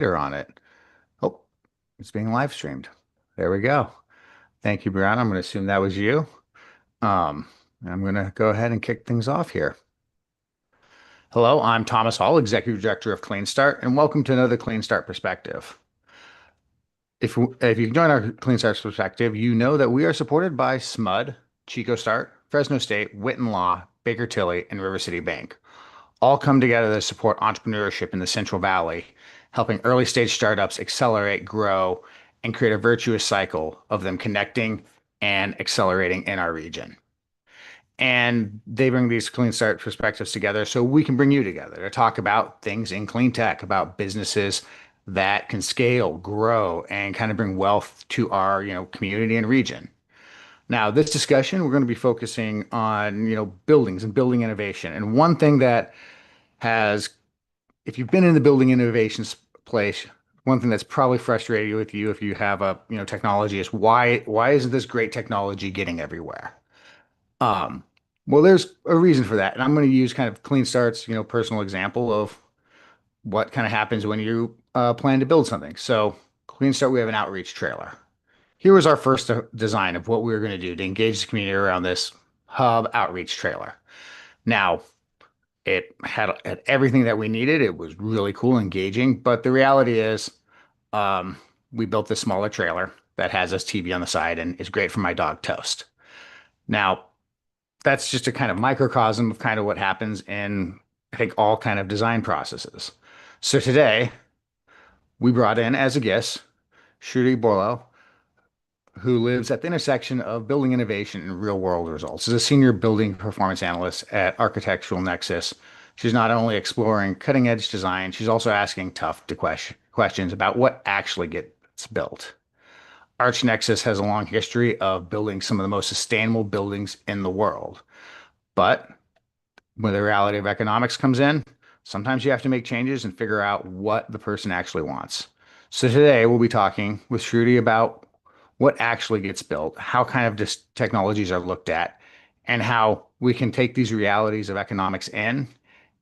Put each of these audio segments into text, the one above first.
on it. Oh, it's being live streamed. There we go. Thank you, Brianna. I'm going to assume that was you. Um, I'm going to go ahead and kick things off here. Hello, I'm Thomas Hall, Executive Director of CleanStart, and welcome to another CleanStart Perspective. If you join our CleanStart Perspective, you know that we are supported by SMUD, ChicoStart, Fresno State, Witten Law, Baker Tilly, and River City Bank. All come together to support entrepreneurship in the Central Valley, helping early stage startups accelerate, grow, and create a virtuous cycle of them connecting and accelerating in our region. And they bring these clean start perspectives together so we can bring you together to talk about things in clean tech, about businesses that can scale, grow, and kind of bring wealth to our, community and region. Now, this discussion, we're going to be focusing on, buildings and building innovation. And one thing that has, if you've been in the building innovations place, one thing that's probably frustrated with you if you have a, technology is why isn't this great technology getting everywhere? Um, well, there's a reason for that, and I'm going to use kind of Clean Start's, personal example of what kind of happens when you plan to build something. So, Clean Start, we have an outreach trailer. Here was our first design of what we were going to do to engage the community around this hub outreach trailer. Now, it had everything that we needed. It was really cool, engaging. But the reality is, um, we built this smaller trailer that has this TV on the side and is great for my dog Toast. Now, that's just a kind of microcosm of kind of what happens in, I think, all kind of design processes. So today, we brought in as a guest Shruti Borle, who lives at the intersection of building innovation and real world results. As a senior building performance analyst at Architectural Nexus, she's not only exploring cutting edge design, she's also asking tough questions about what actually gets built. Arch Nexus has a long history of building some of the most sustainable buildings in the world. But when the reality of economics comes in, sometimes you have to make changes and figure out what the person actually wants. So today we'll be talking with Shruti about what actually gets built, how kind of technologies are looked at, and how we can take these realities of economics in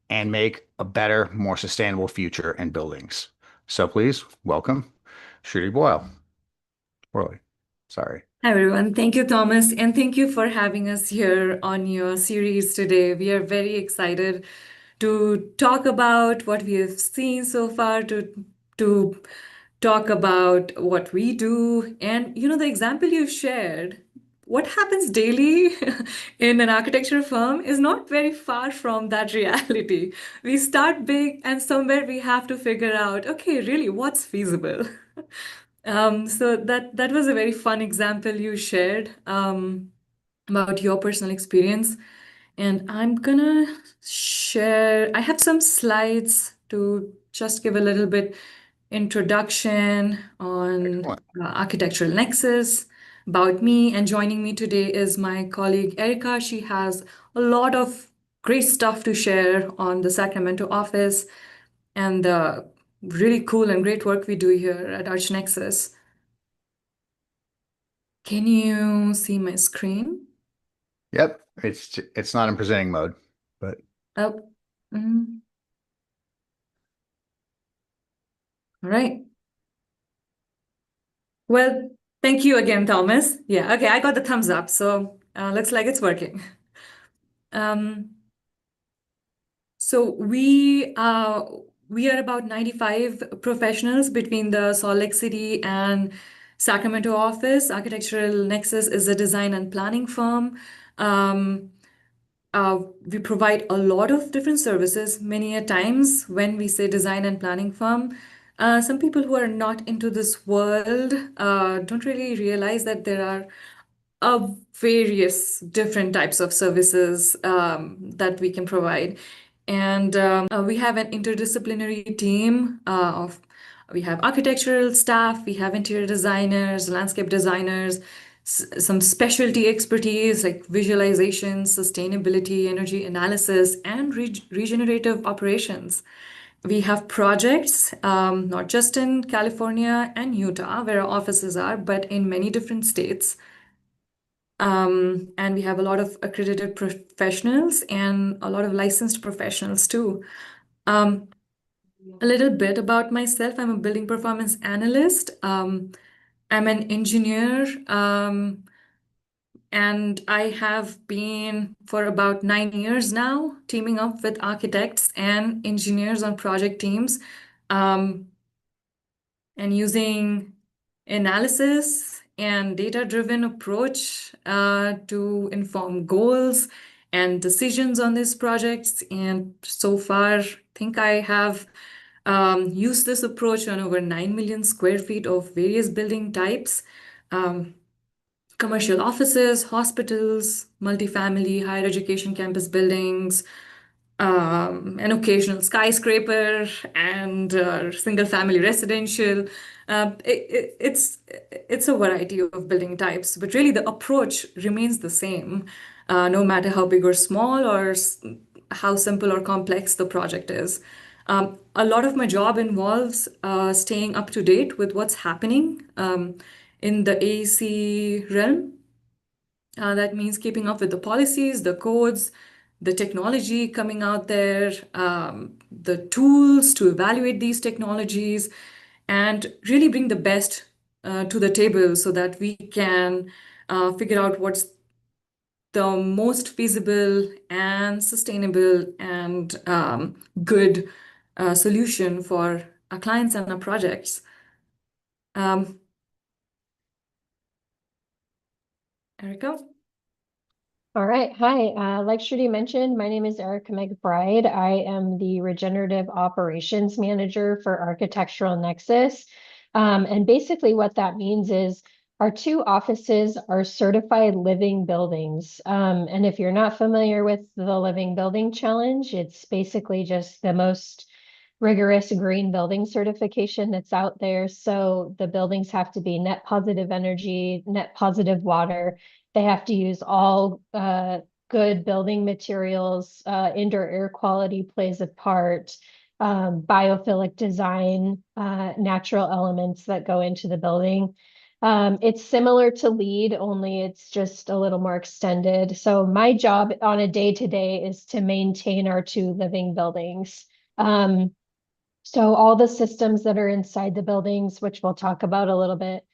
and make a better, more sustainable future in buildings. So please welcome Shruti Boyle. Worley. Sorry. Hi, everyone. Thank you, Thomas, and thank you for having us here on your series today. We are very excited to talk about what we have seen so far, to talk about what we do. And the example you shared, what happens daily in an architecture firm is not very far from that reality. We start big, and somewhere we have to figure out, okay, really, what's feasible? So that was a very fun example you shared about your personal experience. And I'm gonna share, I have some slides to just give a little bit introduction on Excellent. Architectural Nexus, about me, and joining me today is my colleague Erica. She has a lot of great stuff to share on the Sacramento office and the really cool and great work we do here at Arch Nexus. Can you see my screen? Yep. It's not in presenting mode, but Oh, all right. Well, thank you again, Thomas. Yeah, okay, I got the thumbs up, so looks like it's working. Um, so we are about 95 professionals between the Salt Lake City and Sacramento office. Architectural Nexus is a design and planning firm. Um, we provide a lot of different services. Many a times when we say design and planning firm, some people who are not into this world don't really realize that there are various different types of services that we can provide. And we have an interdisciplinary team of we have architectural staff, we have interior designers, landscape designers, some specialty expertise like visualization, sustainability, energy analysis, and regenerative operations. We have projects, not just in California and Utah, where our offices are, but in many different states. And we have a lot of accredited professionals and a lot of licensed professionals too. Um, A little bit about myself. I'm a building performance analyst. I'm an engineer, and I have been for about 9 years now, teaming up with architects and engineers on project teams. Um, and using analysis and data-driven approach to inform goals and decisions on these projects. And so far, I think I have used this approach on over 9 million square feet of various building types. Um, Commercial offices, hospitals, multifamily, higher education campus buildings, an occasional skyscraper, and single family residential. It's a variety of building types, but really the approach remains the same, no matter how big or small or how simple or complex the project is. A lot of my job involves staying up to date with what's happening in the AEC realm. That means keeping up with the policies, the codes, the technology coming out there, the tools to evaluate these technologies, and really bring the best to the table so that we can figure out what's the most feasible and sustainable and good solution for our clients and our projects. Um, Erica? All right. Hi. Like Shruti mentioned, my name is Erica McBride. I am the Regenerative Operations Manager for Architectural Nexus. And basically what that means is our two offices are certified living buildings. And if you're not familiar with the Living Building Challenge, it's basically just the most rigorous green building certification that's out there. So the buildings have to be net positive energy, net positive water. They have to use all good building materials. Indoor air quality plays a part. Biophilic design, natural elements that go into the building. It's similar to LEED, only it's just a little more extended. So my job on a day-to-day is to maintain our two living buildings. So all the systems that are inside the buildings, which we'll talk about a little bit,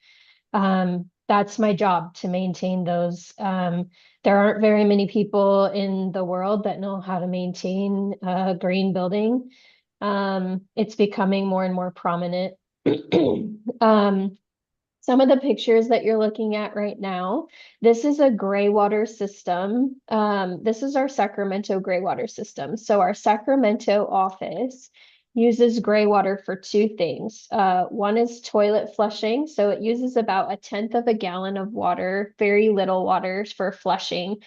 that's my job to maintain those. There aren't very many people in the world that know how to maintain a green building. It's becoming more and more prominent. Some of the pictures that you're looking at right now, this is a gray water system. This is our Sacramento gray water system. So our Sacramento office uses gray water for two things. One is toilet flushing. So it uses about 1/10 of a gallon of water, very little water for flushing.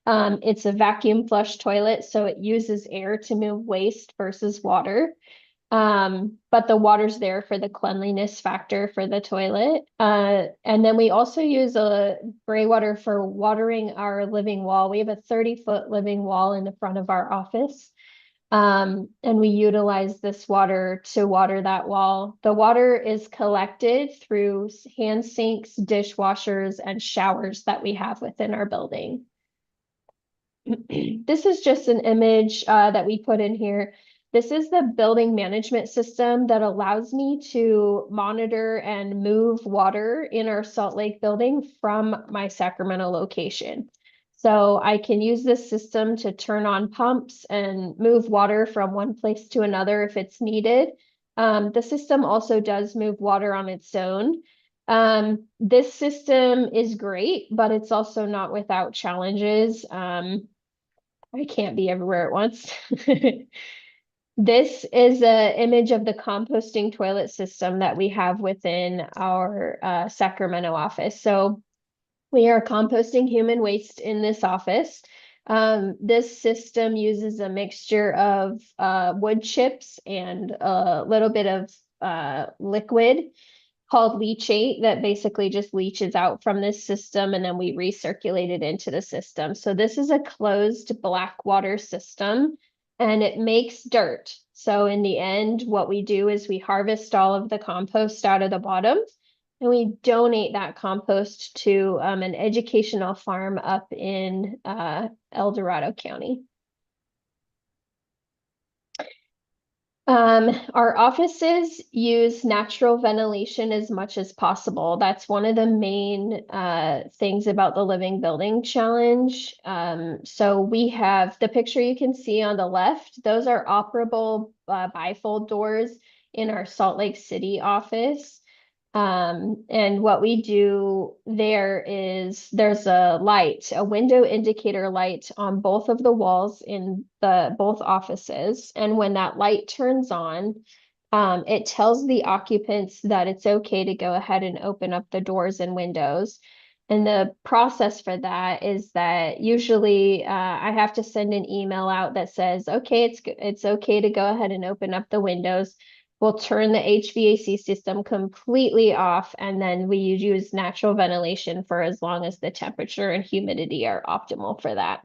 It's a vacuum flush toilet, so it uses air to move waste versus water. But the water's there for the cleanliness factor for the toilet. And then we also use a gray water for watering our living wall. We have a 30-foot living wall in the front of our office. And we utilize this water to water that wall. The water is collected through hand sinks, dishwashers, and showers that we have within our building. This is just an image that we put in here. This is the building management system that allows me to monitor and move water in our Salt Lake building from my Sacramento location. So I can use this system to turn on pumps and move water from one place to another if it's needed. The system also does move water on its own. This system is great, but it's also not without challenges. I can't be everywhere at once. This is an image of the composting toilet system that we have within our Sacramento office. So we are composting human waste in this office. This system uses a mixture of wood chips and a little bit of liquid called leachate that basically just leaches out from this system, and then we recirculate it into the system. So this is a closed black water system, and it makes dirt. So in the end, what we do is we harvest all of the compost out of the bottom, and we donate that compost to an educational farm up in El Dorado County. Our offices use natural ventilation as much as possible. That's one of the main things about the Living Building Challenge. So we have the picture you can see on the left. Those are operable bifold doors in our Salt Lake City office. And what we do there is there's a light, a window indicator light on both of the walls in the both offices. And when that light turns on, it tells the occupants that it's okay to go ahead and open up the doors and windows. And the process for that is that usually I have to send an email out that says, okay, it's okay to go ahead and open up the windows. We'll turn the HVAC system completely off, and then we use natural ventilation for as long as the temperature and humidity are optimal for that.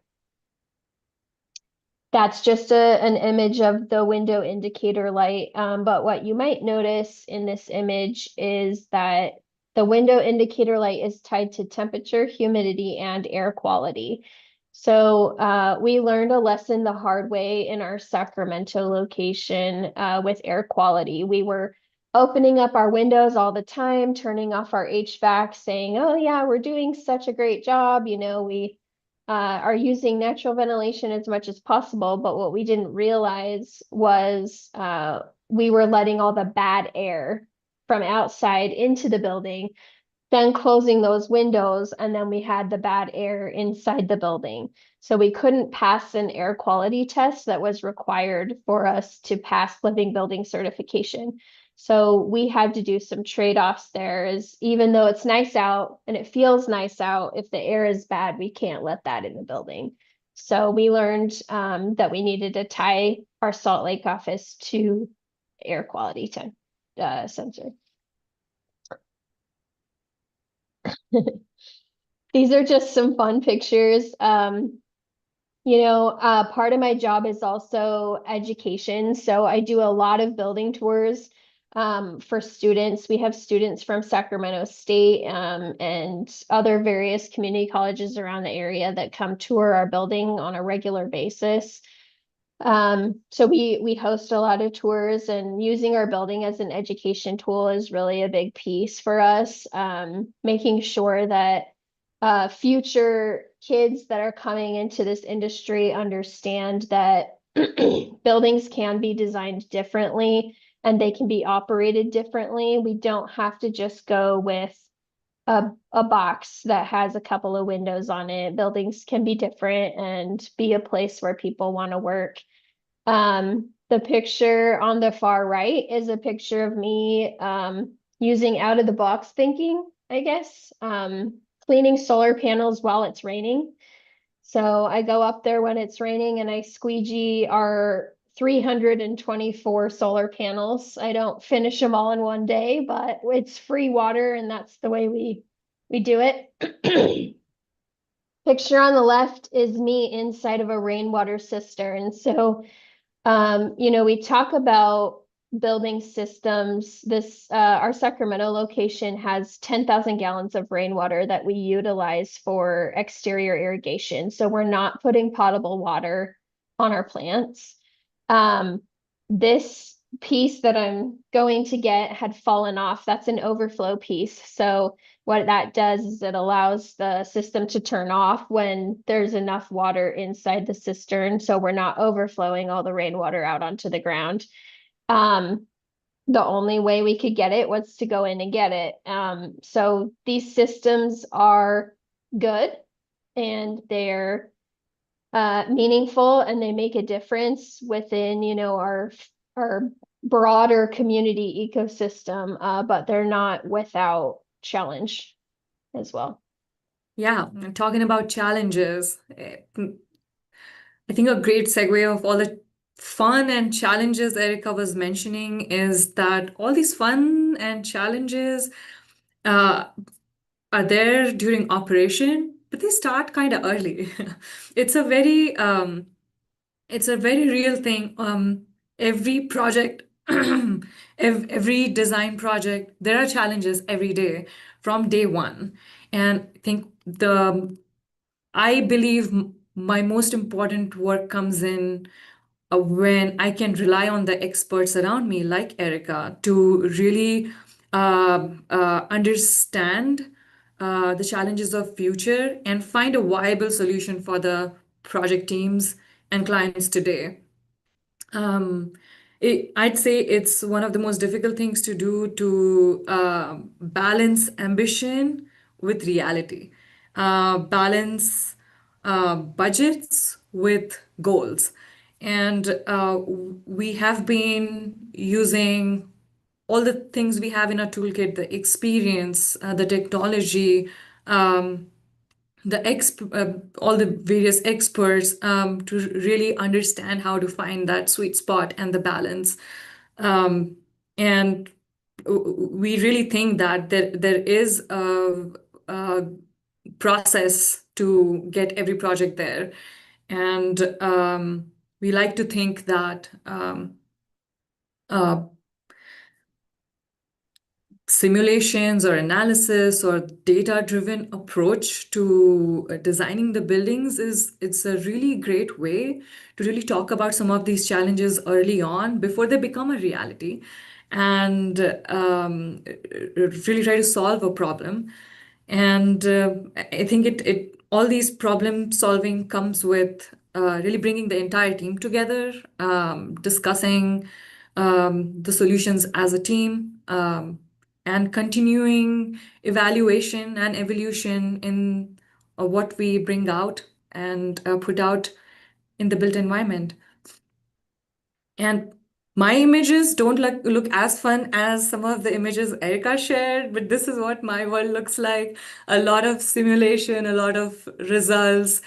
That's just an image of the window indicator light. But what you might notice in this image is that the window indicator light is tied to temperature, humidity, and air quality. So we learned a lesson the hard way in our Sacramento location with air quality. We were opening up our windows all the time, turning off our HVAC, saying, oh yeah, we're doing such a great job. We are using natural ventilation as much as possible. But what we didn't realize was we were letting all the bad air from outside into the building, then closing those windows, and then we had the bad air inside the building. So we couldn't pass an air quality test that was required for us to pass living building certification. So we had to do some trade-offs there. Is even though it's nice out and it feels nice out, if the air is bad, we can't let that in the building. So we learned that we needed to tie our Salt Lake office to air quality sensor. These are just some fun pictures. Part of my job is also education. So I do a lot of building tours for students. We have students from Sacramento State and other various community colleges around the area that come tour our building on a regular basis. So we host a lot of tours, and using our building as an education tool is really a big piece for us. Making sure that future kids that are coming into this industry understand that buildings can be designed differently and they can be operated differently. We don't have to just go with a box that has a couple of windows on it. Buildings can be different and be a place where people want to work. The picture on the far right is a picture of me using out of the box thinking, I guess, cleaning solar panels while it's raining. So I go up there when it's raining and I squeegee our 324 solar panels. I don't finish them all in one day, but it's free water and that's the way we do it. Picture on the left is me inside of a rainwater cistern. So we talk about building systems. Our Sacramento location has 10,000 gallons of rainwater that we utilize for exterior irrigation. So we're not putting potable water on our plants. This piece that I'm going to get had fallen off. That's an overflow piece. So what that does is it allows the system to turn off when there's enough water inside the cistern, so we're not overflowing all the rainwater out onto the ground. The only way we could get it was to go in and get it. So these systems are good and they're meaningful and they make a difference within, our broader community ecosystem, but they're not without challenge as well. Yeah, and talking about challenges, I think a great segue of all the fun and challenges Erica was mentioning is that all these fun and challenges uh, are there during operation, but they start kind of early. It's a very it's a very real thing. Every project, every design project, there are challenges every day from day one. And I believe my most important work comes in when I can rely on the experts around me, like Erica, to really understand the challenges of future and find a viable solution for the project teams and clients today. Um, I'd say it's one of the most difficult things to do to balance ambition with reality, balance budgets with goals. And we have been using all the things we have in our toolkit, the experience, the technology, um, all the various experts to really understand how to find that sweet spot and the balance. Um, and we really think that there is a process to get every project there. And we like to think that uh, simulations or analysis or data-driven approach to designing the buildings is it's a really great way to really talk about some of these challenges early on before they become a reality and really try to solve a problem. And I think it all these problem solving comes with really bringing the entire team together, discussing the solutions as a team, and continuing evaluation and evolution in what we bring out and put out in the built environment. And my images don't look as fun as some of the images Erica shared, but this is what my world looks like. A lot of simulation, a lot of results.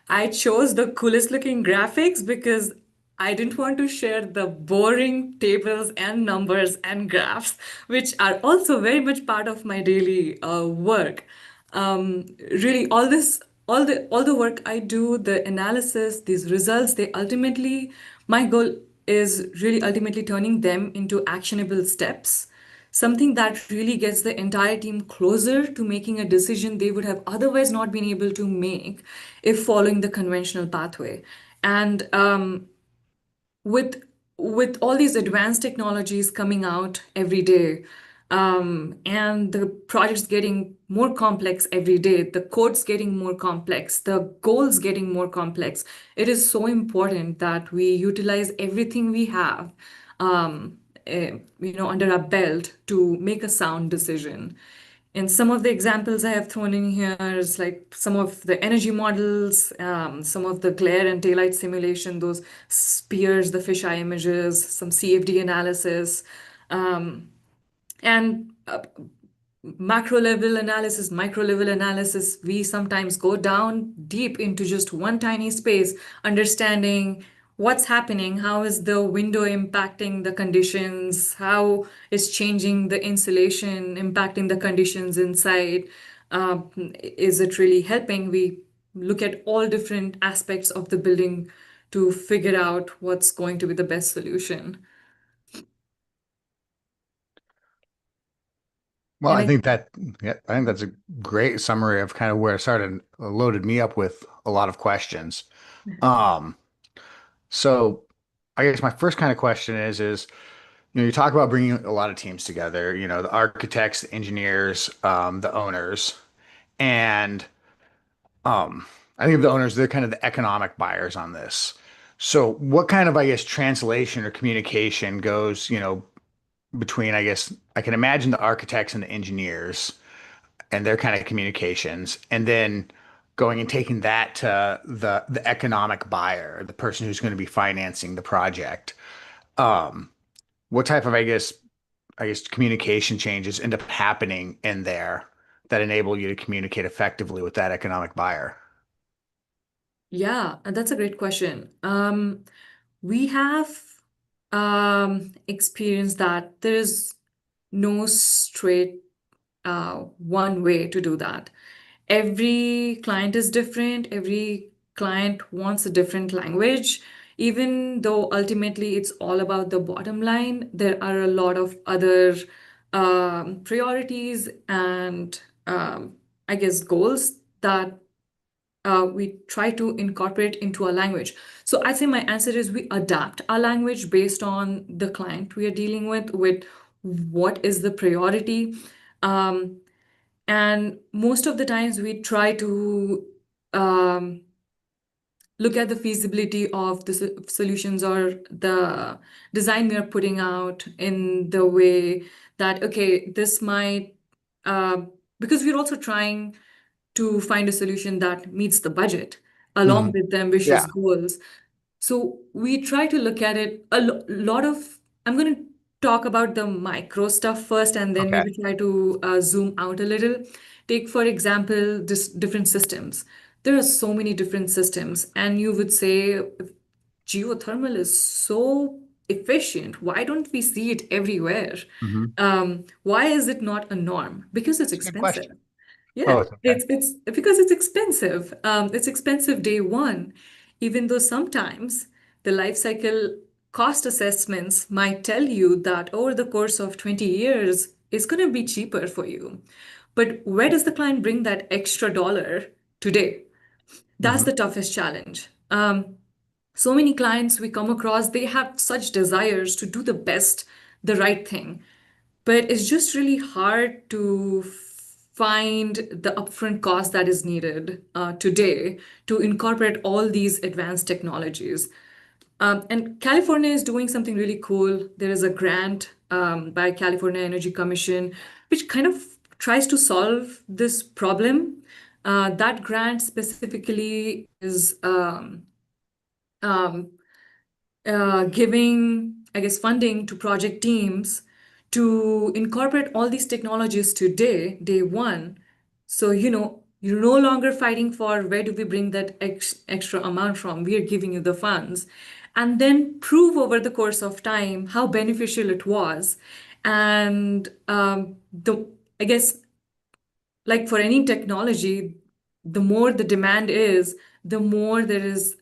I chose the coolest looking graphics because I didn't want to share the boring tables and numbers and graphs, which are also very much part of my daily work. Really, all the work I do, the analysis, these results, they ultimately, my goal is really ultimately turning them into actionable steps, something that really gets the entire team closer to making a decision they would have otherwise not been able to make if following the conventional pathway. And with with all these advanced technologies coming out every day, and the projects getting more complex every day, the code's getting more complex, the goals getting more complex, it is so important that we utilize everything we have, under our belt to make a sound decision. And some of the examples I have thrown in here is like some of the energy models, some of the glare and daylight simulation, those spears, the fisheye images, some CFD analysis, and macro level analysis, micro level analysis. We sometimes go down deep into just one tiny space, understanding what's happening, how is the window impacting the conditions, how is changing the insulation impacting the conditions inside. Is it really helping? We look at all different aspects of the building to figure out what's going to be the best solution. Well, And I I think that, yeah, I think that's a great summary of kind of where it started, loaded me up with a lot of questions. Um, so I guess my first kind of question is, you talk about bringing a lot of teams together, the architects, the engineers, the owners, and I think of the owners, they're kind of the economic buyers on this. So what kind of, I guess, translation or communication goes, between, I guess, I can imagine the architects and the engineers and their kind of communications, and then going and taking that to the economic buyer, the person who's going to be financing the project. What type of, I guess communication changes end up happening in there that enable you to communicate effectively with that economic buyer? Yeah, and that's a great question. We have experienced that there's no straight one way to do that. Every client is different. Every client wants a different language. Even though ultimately it's all about the bottom line, there are a lot of other priorities and I guess goals that we try to incorporate into our language. So I'd say my answer is we adapt our language based on the client we are dealing with what is the priority. Um, and most of the times we try to um, look at the feasibility of the solutions or the design we are putting out in the way that, okay, this might, uh, because we're also trying to find a solution that meets the budget along Hmm. with the ambitious Yeah. goals. So we try to look at it a lot of, I'm going to talk about the micro stuff first and then Okay. maybe try to zoom out a little. Take, for example, different systems. There are so many different systems, and you would say geothermal is so efficient. Why don't we see it everywhere? Hmm. Why is it not a norm? Because it's It's a good expensive. question. Oh, Yeah, it's okay. it's because it's expensive. It's expensive day one, even though sometimes the life cycle cost assessments might tell you that over the course of 20 years, it's going to be cheaper for you. But where does the client bring that extra dollar today? That's Hmm. the toughest challenge. So many clients we come across, they have such desires to do the best, the right thing, but it's just really hard to find the upfront cost that is needed today to incorporate all these advanced technologies. And California is doing something really cool. There is a grant by California Energy Commission, which kind of tries to solve this problem. That grant specifically is um, giving, I guess, funding to project teams to incorporate all these technologies today, day one. So, you're no longer fighting for where do we bring that extra amount from. We are giving you the funds. And then prove over the course of time how beneficial it was. And I guess, like for any technology, the more the demand is, the more there is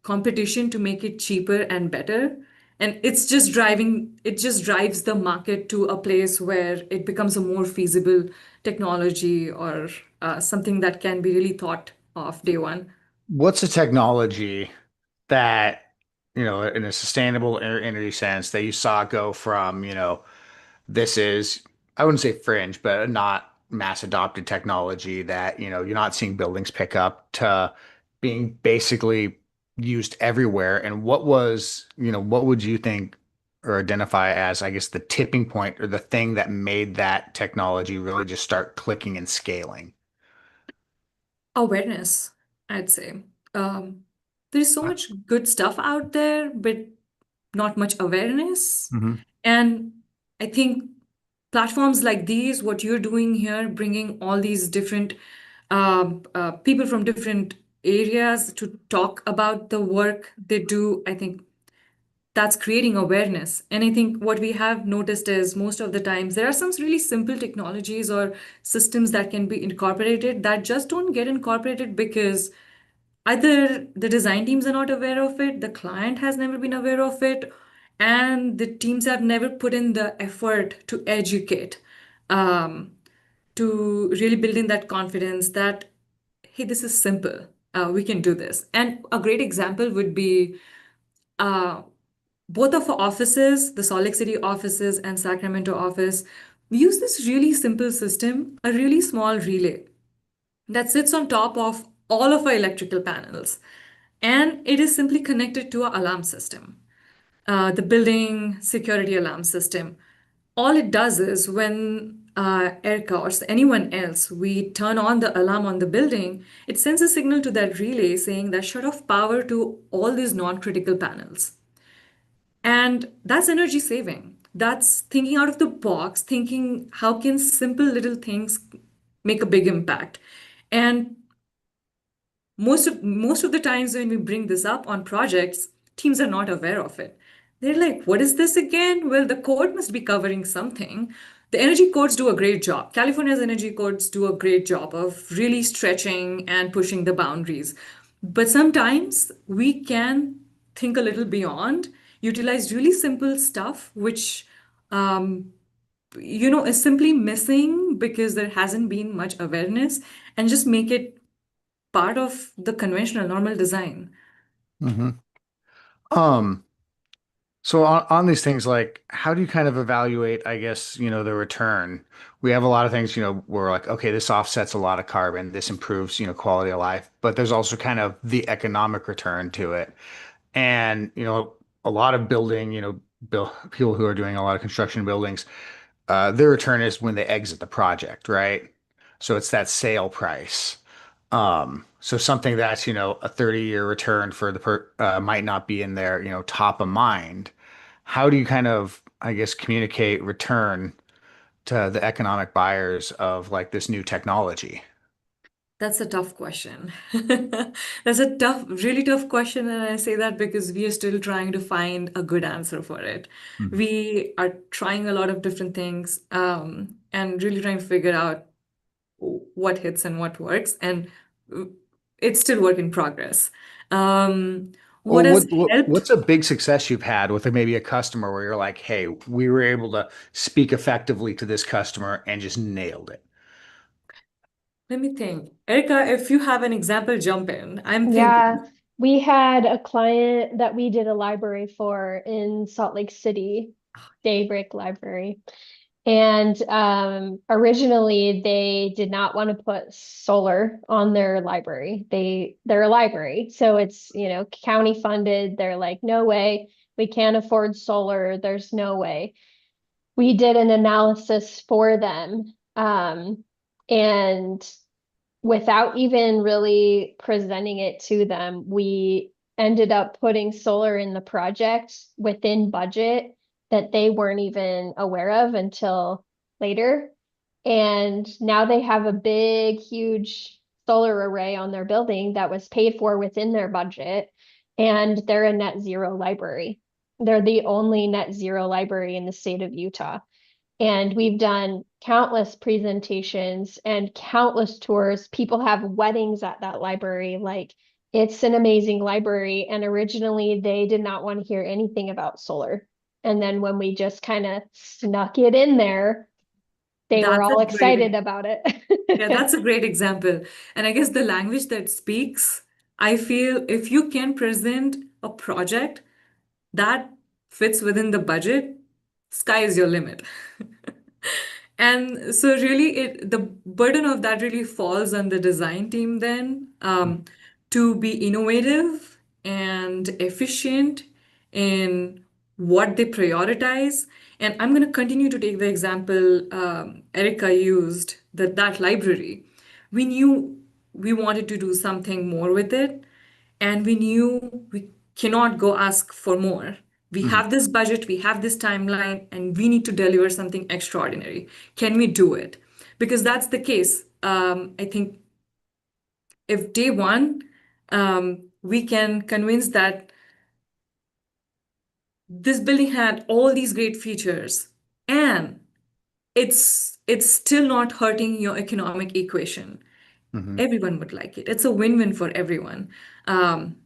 competition to make it cheaper and better. And it just drives the market to a place where it becomes a more feasible technology or something that can be really thought of day one. What's a technology that, in a sustainable energy sense that you saw go from, this is, I wouldn't say fringe, but not mass adopted technology that, you're not seeing buildings pick up to being basically used everywhere. And what would you think or identify as, I guess, the tipping point or the thing that made that technology really just start clicking and scaling? Awareness, I'd say. Um, there's so much good stuff out there, but not much awareness. Mm-hmm. And I think platforms like these, what you're doing here, bringing all these different people from different areas to talk about the work they do, I think that's creating awareness. And I think what we have noticed is most of the times there are some really simple technologies or systems that can be incorporated that just don't get incorporated because either the design teams are not aware of it, the client has never been aware of it, and the teams have never put in the effort to educate, um, to really build in that confidence that, hey, this is simple. We can do this. And a great example would be uh, both of our offices, the Salt Lake City offices and Sacramento office, we use this really simple system, a really small relay that sits on top of all of our electrical panels. And it is simply connected to our alarm system, the building security alarm system. All it does is when Erica or anyone else, we turn on the alarm on the building, it sends a signal to that relay saying that shut off power to all these non-critical panels. And that's energy saving. That's thinking out of the box, thinking how can simple little things make a big impact. And most of the times when we bring this up on projects, teams are not aware of it. They're like, what is this again? Well, the code must be covering something. The energy codes do a great job. California's energy codes do a great job of really stretching and pushing the boundaries. But sometimes we can think a little beyond, utilize really simple stuff, which is simply missing because there hasn't been much awareness, and just make it part of the conventional normal design. Hmm. Um, so on these things, like how do you kind of evaluate, I guess, the return? We have a lot of things, we're like, okay, this offsets a lot of carbon, this improves, quality of life, but there's also kind of the economic return to it. And, a lot of building, people who are doing a lot of construction buildings, their return is when they exit the project, right? So it's that sale price. So something that's, a 30-year return for the might not be in their, top of mind. How do you kind of, I guess, communicate return to the economic buyers of like this new technology? That's a tough question. That's a tough, really tough question. And I say that because we are still trying to find a good answer for it. Mhm. We are trying a lot of different things, and really trying to figure out what hits and what works. And uh, it's still work in progress. Um, Or what has helped? what's a big success you've had with maybe a customer where you're like, hey, we were able to speak effectively to this customer and just nailed it. Let me think. Erica, if you have an example, jump in. I'm Yeah, thinking. we had a client that we did a library for in Salt Lake City, Daybreak Library. And originally they did not want to put solar on their library. They're a library, so it's, county funded. They're like, no way, we can't afford solar. There's no way. We did an analysis for them. And without even really presenting it to them, we ended up putting solar in the project within budget that they weren't even aware of until later. And now they have a big, huge solar array on their building that was paid for within their budget. And they're a net zero library. They're the only net zero library in the state of Utah. And we've done countless presentations and countless tours. People have weddings at that library. Like, it's an amazing library. And originally, they did not want to hear anything about solar. And then when we just kind of snuck it in there, they were That's a all great excited about Yeah, it. that's a great example. And I guess the language that speaks, I feel if you can present a project that fits within the budget, sky is your limit. And so really the burden of that really falls on the design team then, to be innovative and efficient in what they prioritize. And I'm going to continue to take the example Erica used, that library. We knew we wanted to do something more with it, and we knew we cannot go ask for more. We Mhm. have this budget, we have this timeline, and we need to deliver something extraordinary. Can we do it? Because that's the case. I think if day one, we can convince that this building had all these great features and it's still not hurting your economic equation, Mhm. everyone would like it. It's a win-win for everyone. Um,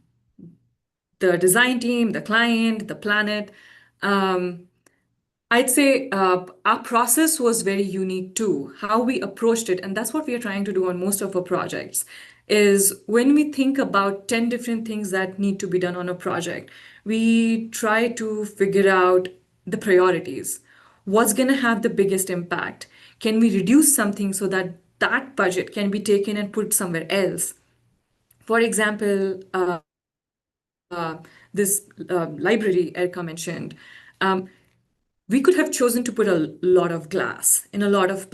the design team, the client, the planet. Um, I'd say our process was very unique too, how we approached it. And that's what we are trying to do on most of our projects, is when we think about 10 different things that need to be done on a project, we try to figure out the priorities. What's going to have the biggest impact? Can we reduce something so that that budget can be taken and put somewhere else? For example, uh, this library Erica mentioned, um, we could have chosen to put a lot of glass in a lot of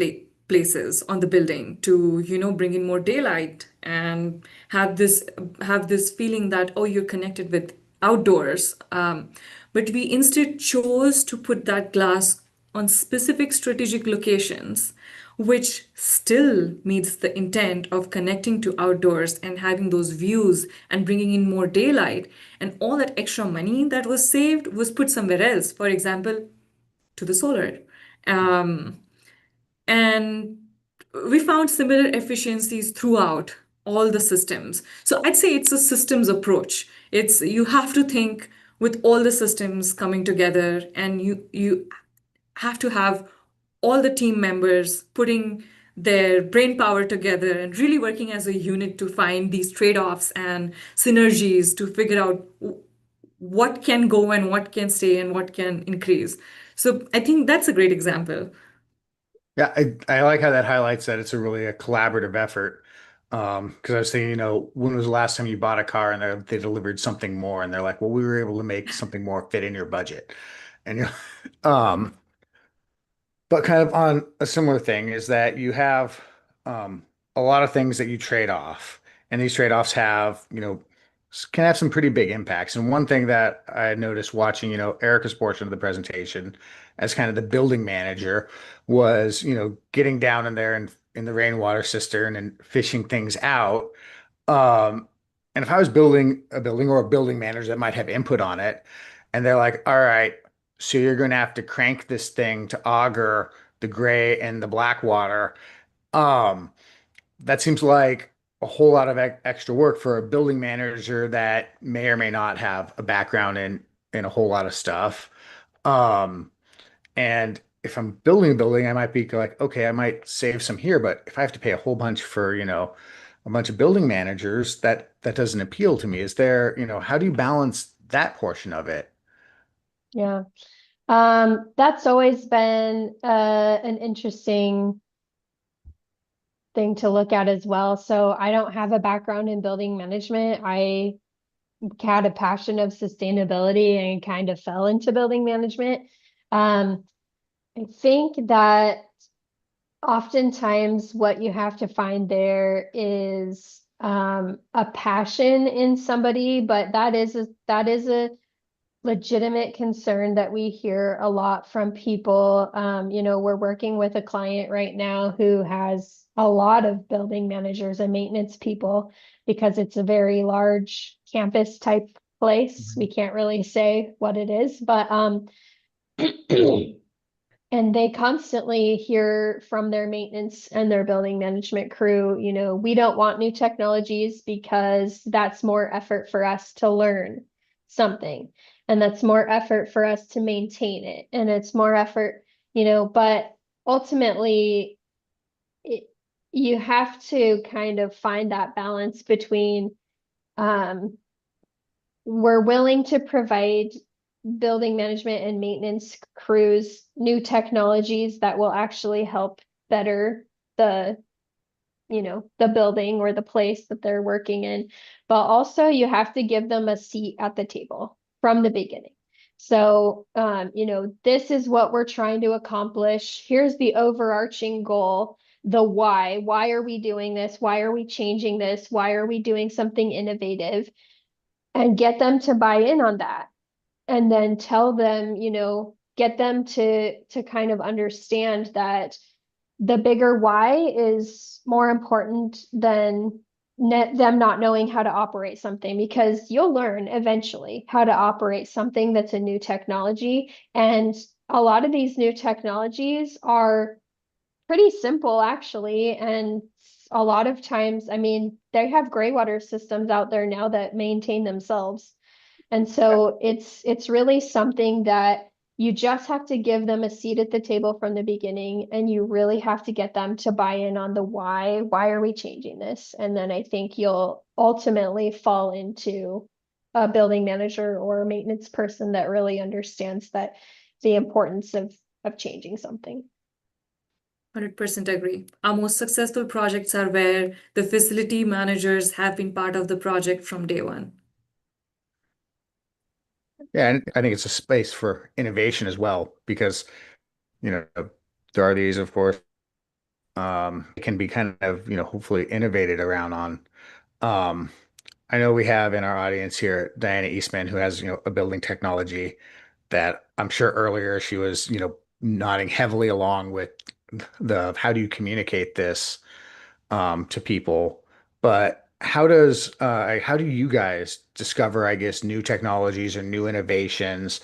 places on the building to, bring in more daylight and have this feeling that, oh, you're connected with outdoors. But we instead chose to put that glass on specific strategic locations, which still meets the intent of connecting to outdoors and having those views and bringing in more daylight. And all that extra money that was saved was put somewhere else. For example, to the solar. Um, and we found similar efficiencies throughout all the systems. So I'd say it's a systems approach. It's you have to think with all the systems coming together, and you have to have all the team members putting their brain power together and really working as a unit to find these trade-offs and synergies to figure out what can go and what can stay and what can increase. So I think that's a great example. Yeah, I like how that highlights that it's a collaborative effort. Because I was thinking, when was the last time you bought a car and they delivered something more and they're like, well, we were able to make something more fit in your budget. And but kind of on a similar thing is that you have a lot of things that you trade off, and these trade-offs can have some pretty big impacts. And one thing that I noticed watching, Erica's portion of the presentation as kind of the building manager was, getting down in there and in the rainwater cistern and fishing things out. Um, and if I was building a building or a building manager that might have input on it, and they're like, all right, so you're going to have to crank this thing to auger the gray and the black water. Um, that seems like a whole lot of extra work for a building manager that may or may not have a background in a whole lot of stuff. Um, and if I'm building a building, I might be like, okay, I might save some here, but if I have to pay a whole bunch for, a bunch of building managers, that doesn't appeal to me. Is there, how do you balance that portion of it? Yeah. That's always been an interesting thing to look at as well. So I don't have a background in building management. I had a passion of sustainability and kind of fell into building management. Um, I think that oftentimes what you have to find there is a passion in somebody, but that is a legitimate concern that we hear a lot from people. We're working with a client right now who has a lot of building managers and maintenance people because it's a very large campus type place. Mhm. We can't really say what it is, but and they constantly hear from their maintenance and their building management crew, we don't want new technologies because that's more effort for us to learn something. And that's more effort for us to maintain it. And it's more effort, but ultimately, it, you have to kind of find that balance between um, we're willing to provide building management and maintenance crews new technologies that will actually help better the the building or the place that they're working in, but also you have to give them a seat at the table from the beginning. So this is what we're trying to accomplish. Here's the overarching goal, the why are we doing this, why are we changing this, why are we doing something innovative, and get them to buy in on that, and then tell them, get them to kind of understand that the bigger why is more important than them not knowing how to operate something, because you'll learn eventually how to operate something that's a new technology. And a lot of these new technologies are pretty simple actually, and a lot of times, I mean, they have gray water systems out there now that maintain themselves. And so it's really something that you just have to give them a seat at the table from the beginning, and you really have to get them to buy in on the why. Why are we changing this? And then I think you'll ultimately fall into a building manager or a maintenance person that really understands that the importance of changing something. 100% agree. Our most successful projects are where the facility managers have been part of the project from day one. Yeah, and I think it's a space for innovation as well because, you know, there are these, of course, it can be kind of, hopefully innovated around on. Um, I know we have in our audience here Diana Eastman, who has, a building technology that I'm sure earlier she was, nodding heavily along with the how do you communicate this to people. But how do you guys discover, I guess, new technologies or new innovations?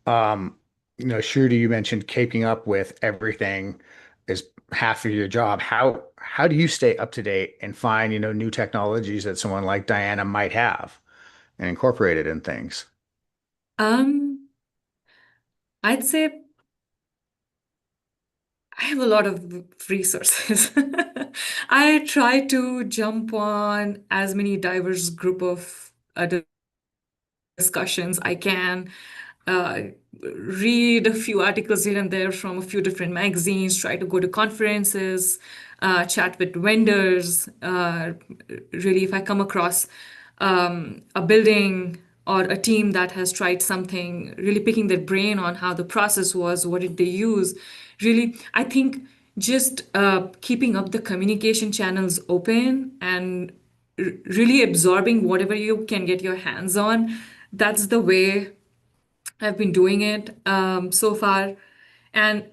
Um, Shruti, you mentioned keeping up with everything is half of your job. How do you stay up to date and find, new technologies that someone like Diana might have and incorporate it in things? Um, I'd say I have a lot of resources. I try to jump on as many diverse group of discussions I can, uh, read a few articles here and there from a few different magazines, try to go to conferences, chat with vendors. Really, if I come across a building or a team that has tried something, really picking their brain on how the process was, what did they use. Really, I think just keeping up the communication channels open and really absorbing whatever you can get your hands on. That's the way I've been doing it so far. And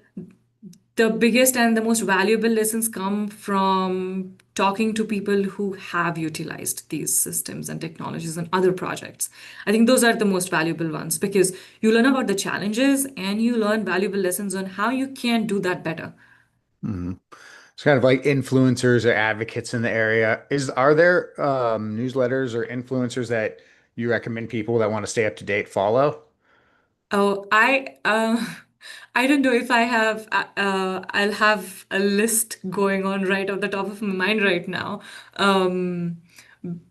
the biggest and the most valuable lessons come from talking to people who have utilized these systems and technologies and other projects. I think those are the most valuable ones because you learn about the challenges and you learn valuable lessons on how you can do that better. Mhm. It's kind of like influencers or advocates in the area. Are there newsletters or influencers that you recommend people that want to stay up to date follow? Oh, I don't know if I have I'll have a list going on right off the top of my mind right now. Um,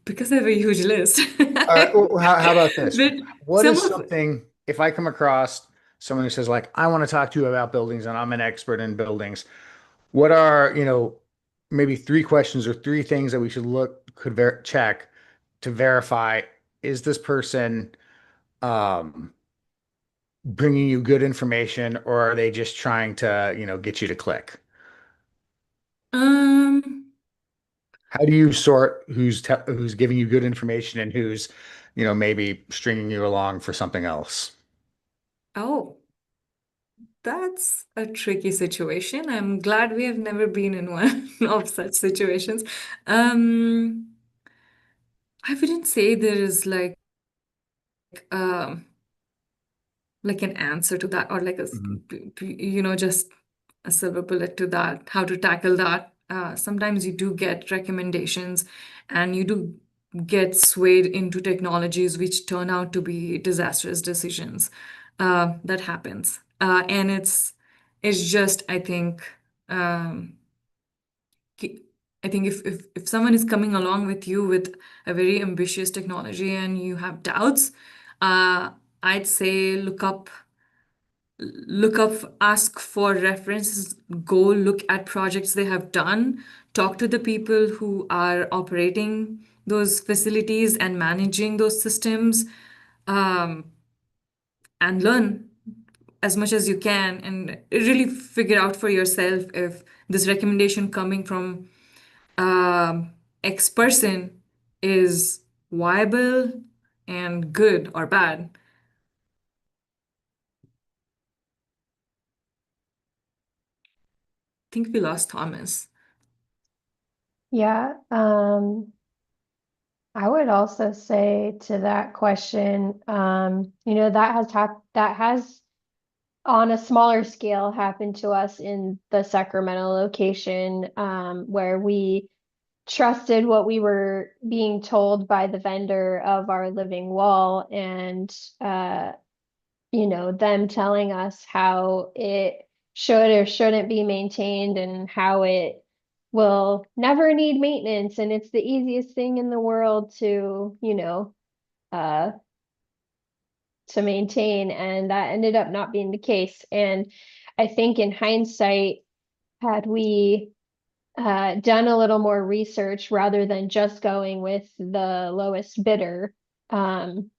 because I have a huge list. All right. Well, how about this? But What some is of something, if I come across someone who says, like, I want to talk to you about buildings and I'm an expert in buildings, what are, maybe three questions or three things that we should check to verify, is this person um, bringing you good information or are they just trying to, get you to click? um How do you sort who's giving you good information and who's, maybe stringing you along for something else? oh, that's a tricky situation. I'm glad we have never been in one of such situations. Um, I wouldn't say there is um like an answer to that or like Mhm. just a silver bullet to that, how to tackle that. Sometimes you do get recommendations and you do get swayed into technologies which turn out to be disastrous decisions. That happens. And it's just, um, I think if someone is coming along with you with a very ambitious technology and you have doubts, uh, I'd say ask for references, go look at projects they have done, talk to the people who are operating those facilities and managing those systems, um, and learn as much as you can and really figure out for yourself if this recommendation coming from X person is viable and good or bad. I think we lost Thomas. Yeah, I would also say to that question, that has on a smaller scale happened to us in the Sacramento location, where we trusted what we were being told by the vendor of our living wall and them telling us how it should or shouldn't be maintained and how it will never need maintenance and it's the easiest thing in the world uh, to maintain. And that ended up not being the case. And I think in hindsight, had we done a little more research rather than just going with the lowest bidder, um,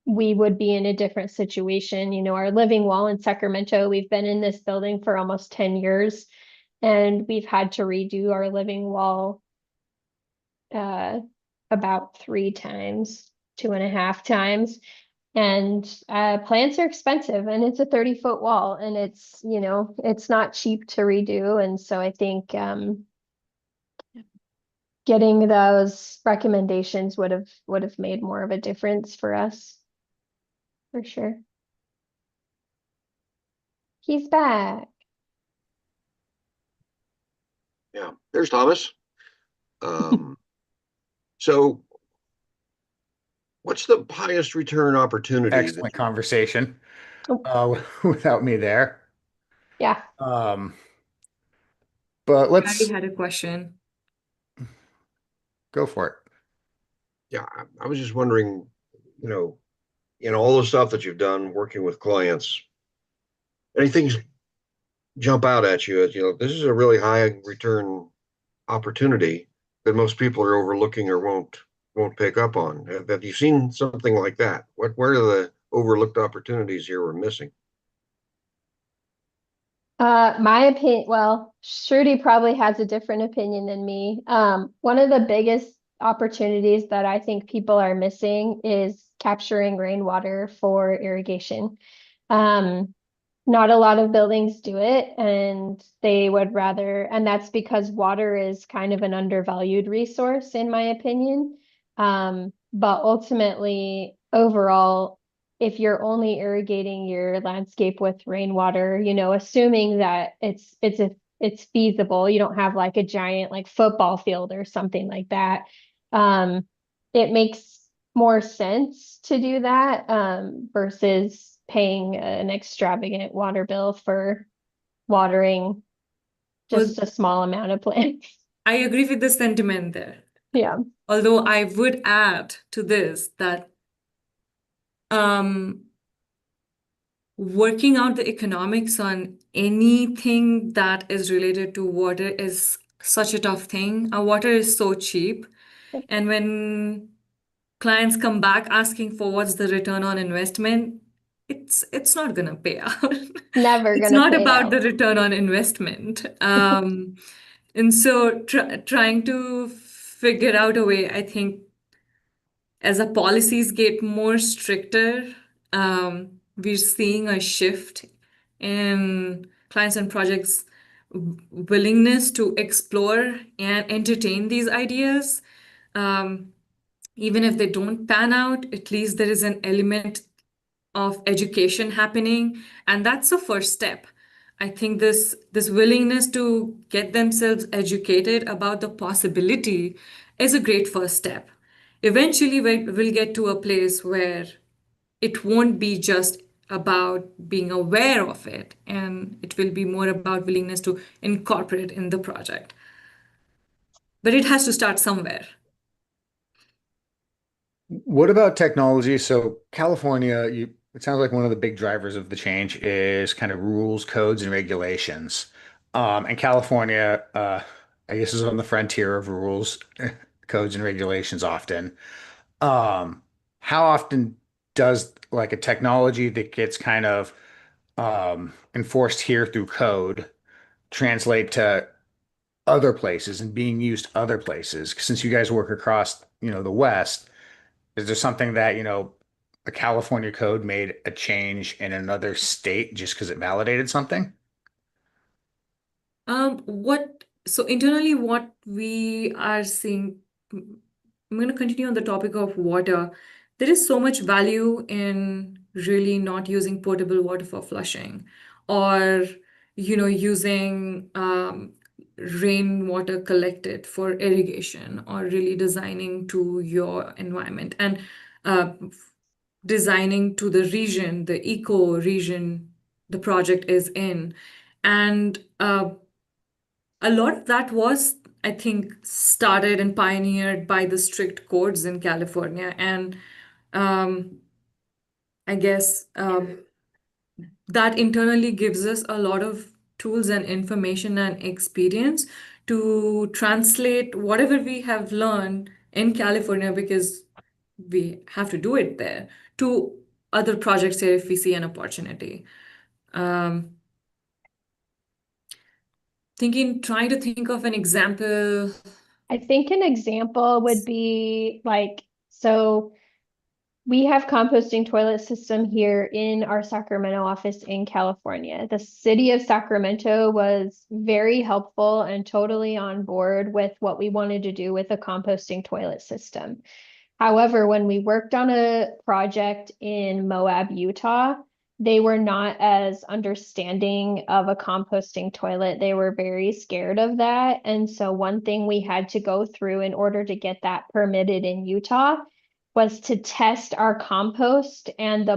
we would be in a different situation. Our living wall in Sacramento, we've been in this building for almost 10 years, and we've had to redo our living wall uh, about 3 times, 2.5 times. And plants are expensive, and it's a 30-foot wall, and it's not cheap to redo. And so I think getting those recommendations would have made more of a difference for us, for sure. He's back. Yeah, there's Thomas. Um, so what's the highest return opportunity that Excellent conversation. Oh, Without me there. yeah. Um, But Barry let's had a question. go for it. Yeah, I was just wondering, you know, in all the stuff that you've done working with clients, anything jump out at you as, this is a really high return opportunity that most people are overlooking or won't pick up on. Have you seen something like that? Where are the overlooked opportunities here we're missing? My opinion, well, Shruti probably has a different opinion than me. One of the biggest opportunities that I think people are missing is capturing rainwater for irrigation. Um, Not a lot of buildings do it, and they would rather, and that's because water is kind of an undervalued resource, in my opinion. But ultimately, overall, if you're only irrigating your landscape with rainwater, assuming that it's feasible, you don't have like a giant like football field or something like that. Um, it makes more sense to do that versus paying an extravagant water bill for watering Well, just a small amount of plants. I agree with the sentiment there. Yeah. Although I would add to this that um, working out the economics on anything that is related to water is such a tough thing. Our water is so cheap. And when clients come back asking for what's the return on investment, it's not gonna pay out. Never It's gonna not pay about out. the return on investment. And so trying to figure out a way, I think, as the policies get more stricter, we're seeing a shift in clients and projects' willingness to explore and entertain these ideas. Um, Even if they don't pan out, at least there is an element of education happening, and that's the first step. I think this willingness to get themselves educated about the possibility is a great first step. Eventually, we'll get to a place where it won't be just about being aware of it, and it will be more about willingness to incorporate in the project. But it has to start somewhere. What about technology? So California, it sounds like one of the big drivers of the change is kind of rules, codes, and regulations. And California, I guess, is on the frontier of rules, codes, and regulations often. Um, how often does like a technology that gets kind of enforced here through code translate to other places and being used other places? Since you guys work across, the West, is there something that, a California code made a change in another state just because it validated something? So internally, what we are seeing, I'm going to continue on the topic of water. There is so much value in really not using potable water for flushing or, using rainwater collected for irrigation or really designing to your environment and uh, designing to the region, the eco region the project is in. And a lot of that was, I think, started and pioneered by the strict codes in California. And um, I guess that internally gives us a lot of tools and information and experience to translate whatever we have learned in California, because we have to do it there, to other projects here if we see an opportunity. Um, trying to think of an example. I think an example would be like, so we have composting toilet system here in our Sacramento office in California. The city of Sacramento was very helpful and totally on board with what we wanted to do with a composting toilet system. However, when we worked on a project in Moab, Utah, they were not as understanding of a composting toilet. They were very scared of that. And so, one thing we had to go through in order to get that permitted in Utah was to test our compost and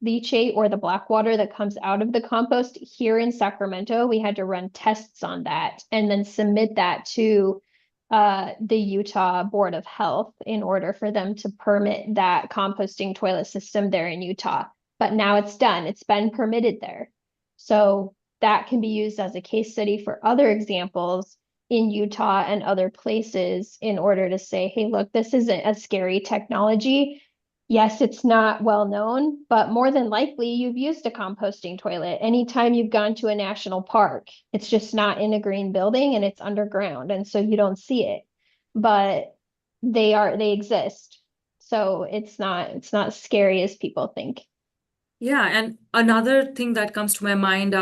leachate or the black water that comes out of the compost here in Sacramento, we had to run tests on that and then submit that to the Utah Board of Health in order for them to permit that composting toilet system there in Utah. But now it's done. It's been permitted there. So that can be used as a case study for other examples in Utah and other places in order to say, hey, look, this isn't a scary technology. Yes, it's not well known, but more than likely you've used a composting toilet anytime you've gone to a national park. It's just not in a green building and it's underground, and so you don't see it. But they exist. So it's not scary as people think. Yeah, and another thing that comes to my mind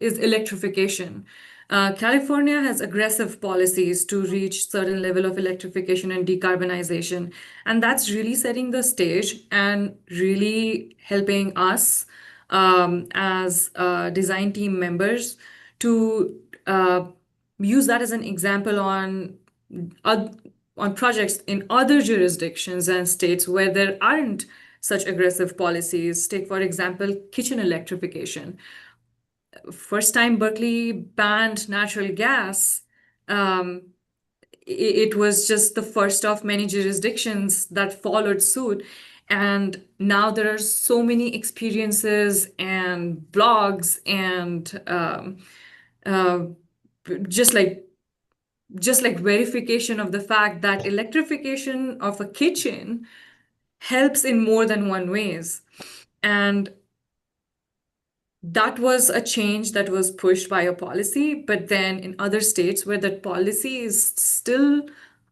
is electrification. California has aggressive policies to reach certain level of electrification and decarbonization, and that's really setting the stage and really helping us as design team members to use that as an example oth- on projects in other jurisdictions and states where there aren't such aggressive policies. Take, for example, kitchen electrification. First time Berkeley banned natural gas, um, it was just the first of many jurisdictions that followed suit. And now there are so many experiences and blogs and uh, just like verification of the fact that electrification of a kitchen helps in more than one ways. And that was a change that was pushed by a policy, but then in other states where that policy is still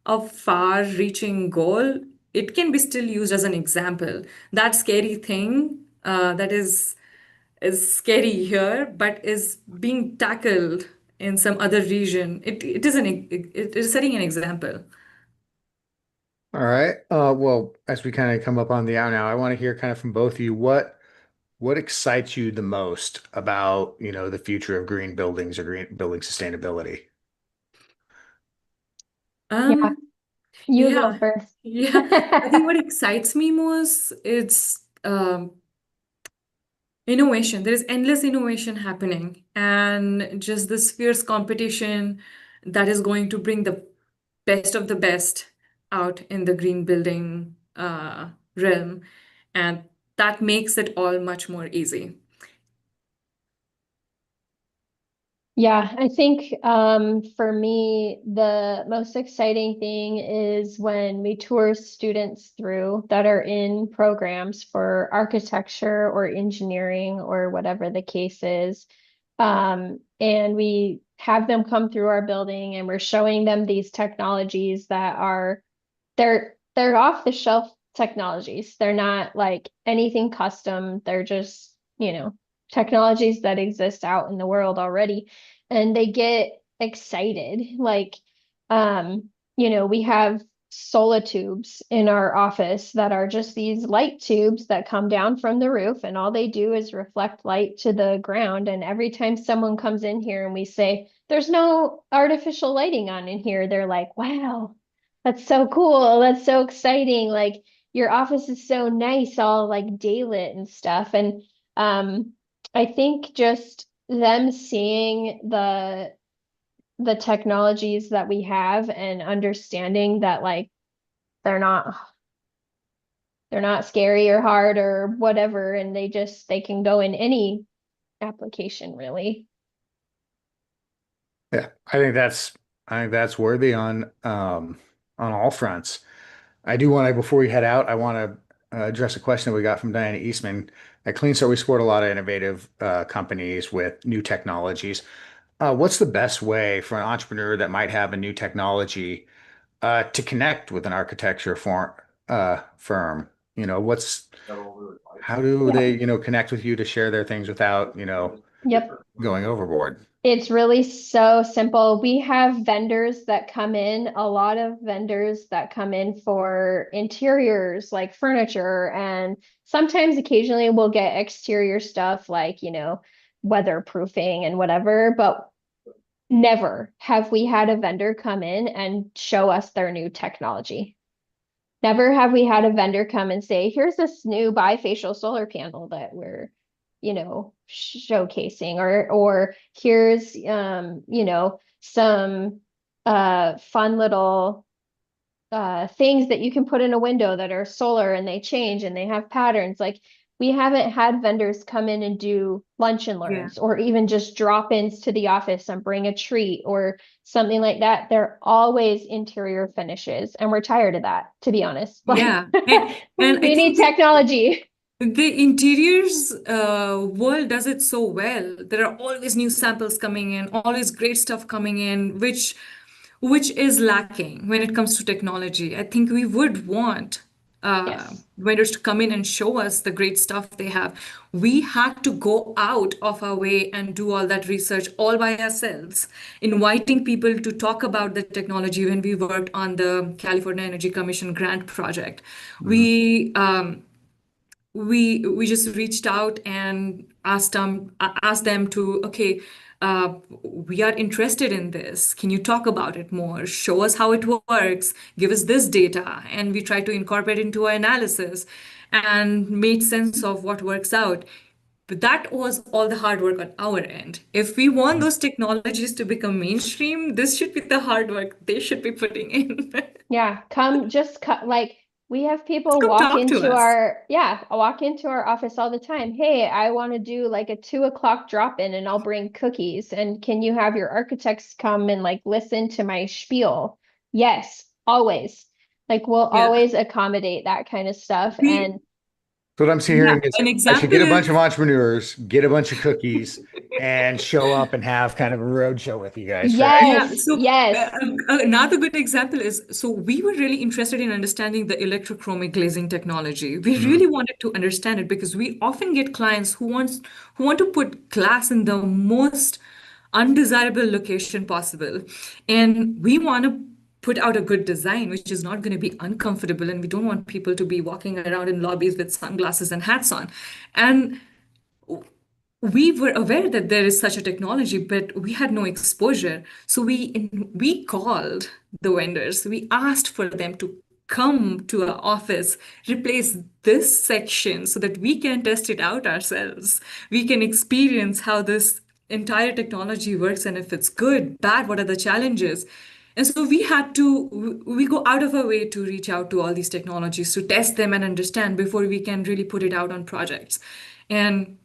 a far-reaching goal, it can be still used as an example. That scary thing that is scary here, but is being tackled in some other region. It is setting an example. All right. Well, as we kind of come up on the hour now, I want to hear kind of from both of you what excites you the most about, the future of green buildings or green building sustainability? Yeah, Um, you go yeah, first. yeah. I think what excites me most is innovation. There is endless innovation happening, and just this fierce competition that is going to bring the best of the best out in the green building realm, and that makes it all much more easy. Yeah, I think for me, the most exciting thing is when we tour students through that are in programs for architecture or engineering or whatever the case is. And we have them come through our building and we're showing them these technologies that are they're off the shelf technologies. They're not like anything custom. They're just, technologies that exist out in the world already. And they get excited. Like, we have solitubes in our office that are just these light tubes that come down from the roof, and all they do is reflect light to the ground. And every time someone comes in here and we say, there's no artificial lighting on in here, they're like, wow, that's so cool. That's so exciting. Like your office is so nice, all like daylit and stuff. And I think just them seeing the technologies that we have and understanding that like they're not they're not scary or hard or whatever, and they can go in any application really. Yeah, I think that's worthy on all fronts. I do want to, before we head out, I want to address a question that we got from Diana Eastman. At CleanStart, we support a lot of innovative companies with new technologies. What's the best way for an entrepreneur that might have a new technology to connect with an architecture firm? How do Yeah. they, connect with you to share their things without, Yep. going overboard? It's really so simple. We have vendors that come in, a lot of vendors that come in for interiors like furniture, and sometimes occasionally we'll get exterior stuff like, weatherproofing and whatever, but never have we had a vendor come in and show us their new technology. Never have we had a vendor come and say, here's this new bifacial solar panel that we're, showcasing, or here's some fun little things that you can put in a window that are solar and they change and they have patterns. Like, we haven't had vendors come in and do lunch and Yeah. learns or even just drop-ins to the office and bring a treat or something like that. They're always interior finishes, and we're tired of that, to be honest. Like, Yeah. And I we need think technology. the interiors world does it so well. There are always new samples coming in, always great stuff coming in, which is lacking when it comes to technology. I think we would want Yes. vendors to come in and show us the great stuff they have. We had to go out of our way and do all that research all by ourselves, inviting people to talk about the technology when we worked on the California Energy Commission grant project. Mhm. We just reached out and asked them to, okay, we are interested in this. Can you talk about it more? Show us how it works. Give us this data, and we try to incorporate into our analysis and make sense of what works out. But that was all the hard work on our end. If we want those technologies to become mainstream, this should be the hard work they should be putting in. Yeah, like, we have Just people come talk to us. walk into our office all the time. Hey, I want to do like a 2 o'clock drop-in and I'll bring cookies. And can you have your architects come and like listen to my spiel? Yes, always. Like, we'll Yeah. always accommodate that kind of stuff. We, And So what I'm yeah, hearing is an I should example get a bunch of is entrepreneurs, get a bunch of cookies, and show up and have kind of a road show with you guys, right? yeah. yes, So yes, another good example is, so we were really interested in understanding the electrochromic glazing technology. We Mhm. really wanted to understand it because we often get clients who want to put glass in the most undesirable location possible, and we want to put out a good design which is not going to be uncomfortable, and we don't want people to be walking around in lobbies with sunglasses and hats on. And we were aware that there is such a technology, but we had no exposure. So we called the vendors. We asked for them to come to our office, replace this section so that we can test it out ourselves. We can experience how this entire technology works, and if it's good, bad, what are the challenges. And so we go out of our way to reach out to all these technologies to test them and understand before we can really put it out on projects. And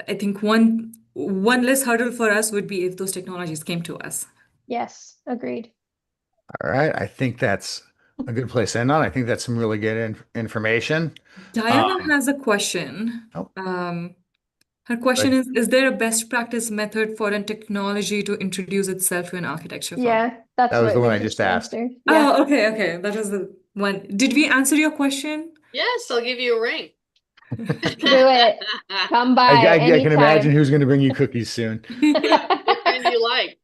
I think one less hurdle for us would be if those technologies came to us. yes, agreed. All right. I think that's a good place to end on. I think that's some really good information. Diana Um, has a question. oh, Her question right. is there a best practice method for a technology to introduce itself to an architecture firm? Yeah, that's That was what the one we I just just asked. answered. Yeah. Oh, okay, okay. That was the one. Did we answer your question? Yes, I'll give you a ring. Do it. Come I, by I can imagine anytime. who's going to bring you cookies soon. What kind do you like?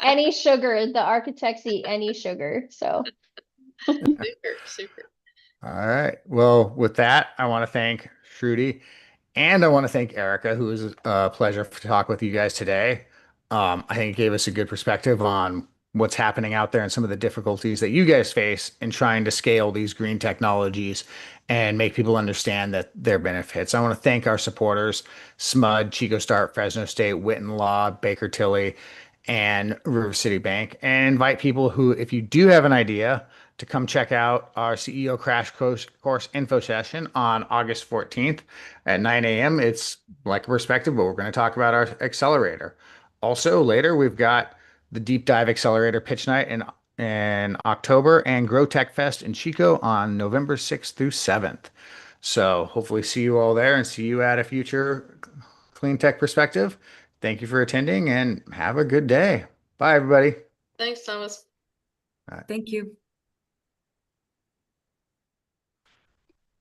Any sugar. The architects eat any sugar. So Super, super. All right. Well, with that, I want to thank Shruti and I want to thank Erica, who was a pleasure to talk with you guys today. I think it gave us a good perspective on what's happening out there and some of the difficulties that you guys face in trying to scale these green technologies and make people understand that their benefits. I want to thank our supporters, SMUD, Chico Start, Fresno State, Witten Law, Baker Tilly, and River City Bank, and invite people who, if you do have an idea, to come check out our CEO Crash Course info session on August 14th at 9 a.m. It's like a perspective, but we're going to talk about our accelerator. Also, later, we've got the Deep Dive Accelerator Pitch Night in October and Grow Tech Fest in Chico on November 6th through 7th. So hopefully see you all there and see you at a future Clean Tech Perspective. Thank you for attending and have a good day. Bye, everybody. Thanks, Thomas. Thank you.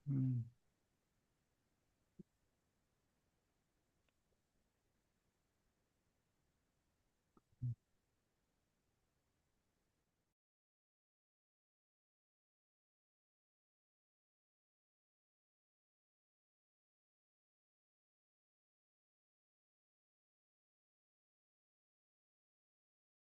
Bye.